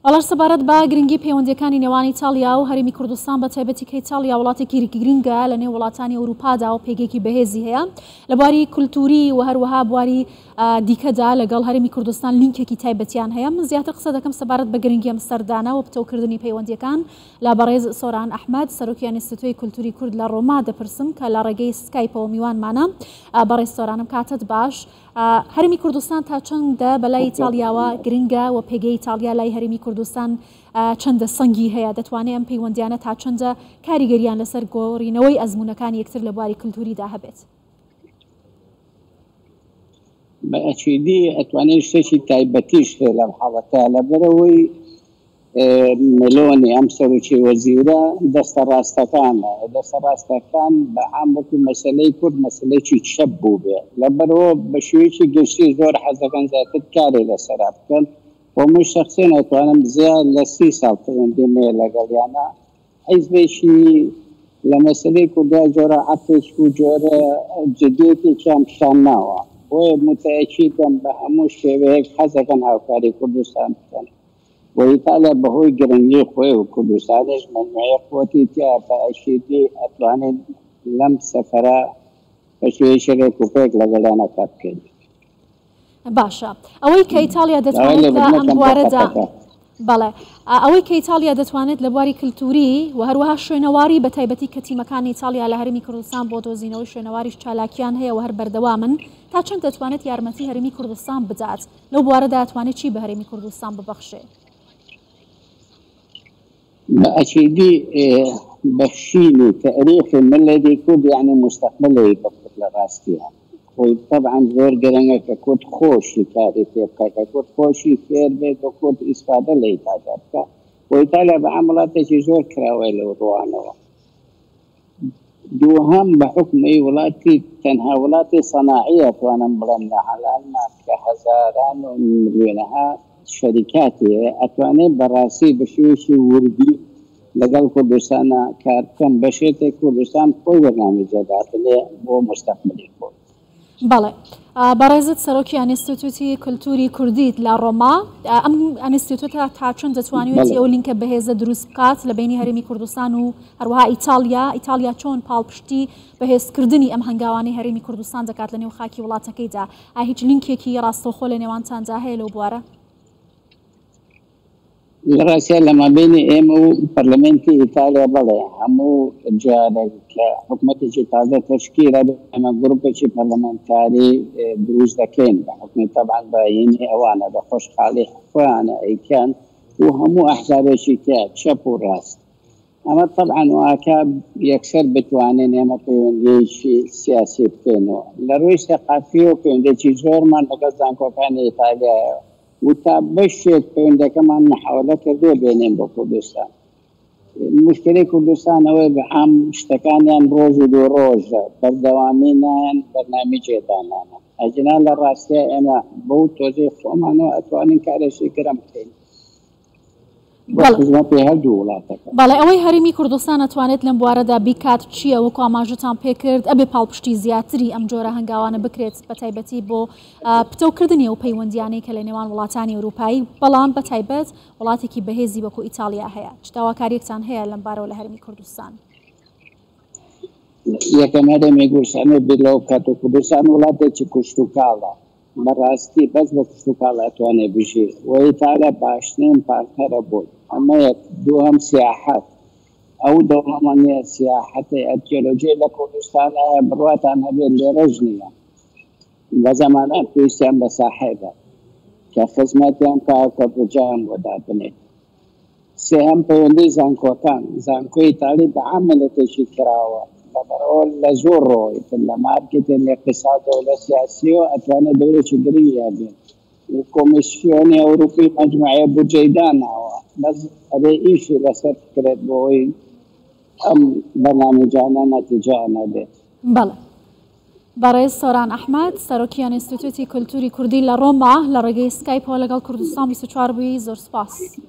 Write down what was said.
والله سەبارەت بە گرنگی پەیوەندیەکانی نێوان ئیتالیا و هەرێمی کوردستان بە تایبەتی کە ئیتالیا وڵاتێکی گرنگە لە نێو وڵاتانی ئەوروپادا و پێگەیەکی بەهێزی هەیە لە بواری کولتوری و هەروەها بواری دیکەدا لەگەڵ هەرێمی کوردستان لینکێکی تایبەتیان هەیە. من زیاتر قسە دەکەم سەبارەت بە گرنگی ئەم سەردانە و پتەوکردنی پەیوەندیەکان لە بەڕێز سۆران ئەحمەد سەرۆکیان ئینستیتوی کولتوری کورد لە ڕۆما دەپرسم کە لە ڕێگەی سکایپەوە میوانمانە. بەڕێز سۆرانم کاتت باش. هەرێمی کوردستان تا چەندە بەلای ئیتالیاوە گرنگە و پێگەی ئیتالیا لای هەرێمی کوردستان چەندە سەنگی هەیە، دەتوانێت ئەم پەیوەندیانە تا چەندە کاریگەریان لەسەر گۆڕینەوەی ئەزمونەکانی یەکتر لە بواری کولتوریدا هەبێت؟ بەئەکیدی ئەتوانێت شتێکی تایبەتیش هەیە لەم حاڵەتە لەبەرەوەی ملۆنی ئەم سەرۆکی وەزیرە دەستە ڕاستەکانە بە عام وەکو مەسەلەی کورد مەسەلەیەکی شەب بوو بێ، لەبەرەوە بە شێوەیەکی گشتی زۆر حەزەکەن زیاتر کارێ لەسەرا بکەن. ومن شخصيا أتوانم زياد لسي سالتون ديمي لقليانا حزبشي لمسألة كلها جورا عطش وجورا جديتي كام شاناوا ومتأكدا بهموش شبهك حزقا هاوكاري كردستان كان وإيطاليا بهوي جرنجي خوي وكردستانش مجموعي قوتي تيا فأشيدي أتواني لم سفرا فشوي شريك وفيك لقليانا كاتكين باشە ئەوەی کە ئیتالیا دەتوانێت لە ئەم بوارەدا بەڵێ ئەوەی کە ئیتالیا دەتوانێت لە بواری کللتوری و هەروەها شوێنەواری بە تایبەتی کە تیمەکانی ئیتالیا لە هەرمی کوردستان بۆ دۆزینەوەی شوێنەواریش چالاکیان هەیە و هەر بەردەوامن تا چەند دەتوانێت یارمەتی هەرمی کوردستان بدات لەو بوارەدا دەتوانێت چی بە هەرمی کوردستان ببەخشێ؟ بأكيدي بشيني تاريخ الذي كود يعني مستقبله يبقى لراستيها وطبعا زور قرنك كود خوشي كارثة كود خوشي خير بيت وكود إسفادة ليتاجرك وإيطاليا بعملاتها زور كراويل وروانو دوهم بحكم أي ولاتي تنها ولاتي صناعية وأنا مبلنا على الماء كهزاران ومليونها شركاتي أتواني براسي بشوشي وردي لقل كردستان كاركم بشيتي كردستان قوي برنامج جدات اللي هو مستقبلي كود بەڵێ بەڕێزت سەرۆکی ئینستیتوتی کولتوری کوردیت لە ڕۆما ئەم ئینستیتوتە تا چەند دەتوانێت ئەو لینکە بەهێزە دروست بکات لە بینی هەرێمی کوردستان و هەروەها ئیتالیا چۆن پاڵپشتی بەهێزکردنی ئەم هەنگاوانەی هەرێمی کوردستان دەکات لە نێو خاکی وڵاتەکەیدا؟ هیچ لینکێکی ڕاستەوخۆ لە نێوانتاندا هەیە لەو بوارە؟ الرئاسية لما بيني إيمو برلمانتي إيطاليا بلا همو جارك حكومتي تازة تشكيلة أما جروبي برلمانتاري دروز دكين بحكم طبعا بايني أوانا بخش خالي حفوانا أي كان وهمو أحزاب شتات شابو راس أما طبعا وأكاب يكسر بتوانين أما في شيء سياسي بكينو لروي ثقافي وكين دي زور ما نقصدان كوكان إيطاليا وتابشت عند كمان محاولة كذا بينهم بكردستان. مشكلة كردستان هو بعام اشتكاني عن روج ودو روج بردوامين برنامج دانا. أجنال الرأسية أنا بوت وزيف ومانو أتواني كارشي كرامتين. بەڵێ ئەوەی هەرێمی کوردستان ئەتوانێت لەم بوارەدا بیکات چییە وەکو ئاماژەتان پێکرد ئەبێ پاڵپشتی زیاتری ئەم جۆرە هەنگاوانە بکرێت بە تایبەتی بۆ پتەوکردنی و پەیوەندیانەی کە لە نێوان وڵاتانی ئەوروپایی بەڵام بە تایبەت وڵاتێکی بەهێزی وەکو ئیتالیا هەیە؟ چ داواکاریەکتان هەیە لەم بارەوە لە هەرێمی کوردستان؟ یەکەم هەرێمی کوردستان بلەو کاتۆ کوردستان وڵاتێکی کوشتوکاڵە بەڕاستی بەس بە کوشتوکاڵ ئەتوانێت بژێ و ئیتالیا باشترین پارتنەرە بووی. أما دوهم سياحات أو دولمانية سياحة الجيولوجية لكردستان بروات عنها بين لرجنية وزمانات كويسان بصاحبها كخدماتهم كرجال ودابني سهم بيولي زانكوتان زانكو إيطالي بعملة شكراوة بقول لزورو يتم ماركت الاقتصاد والسياسي أتوانا دولة شجرية بين الكوميسيون الأوروبي مجموعة بوجيدان بس هذا إيش لسه فكرة بوي أم برنامجنا نتيجة به. بله. بەڕێز سۆران ئەحمەد سەرۆکی ئینستیتوتی کولتوری کوردی لە ڕۆما لە ڕێگەی سکایپ لەگەڵ کوردستان 24 بووی زۆر سپاس.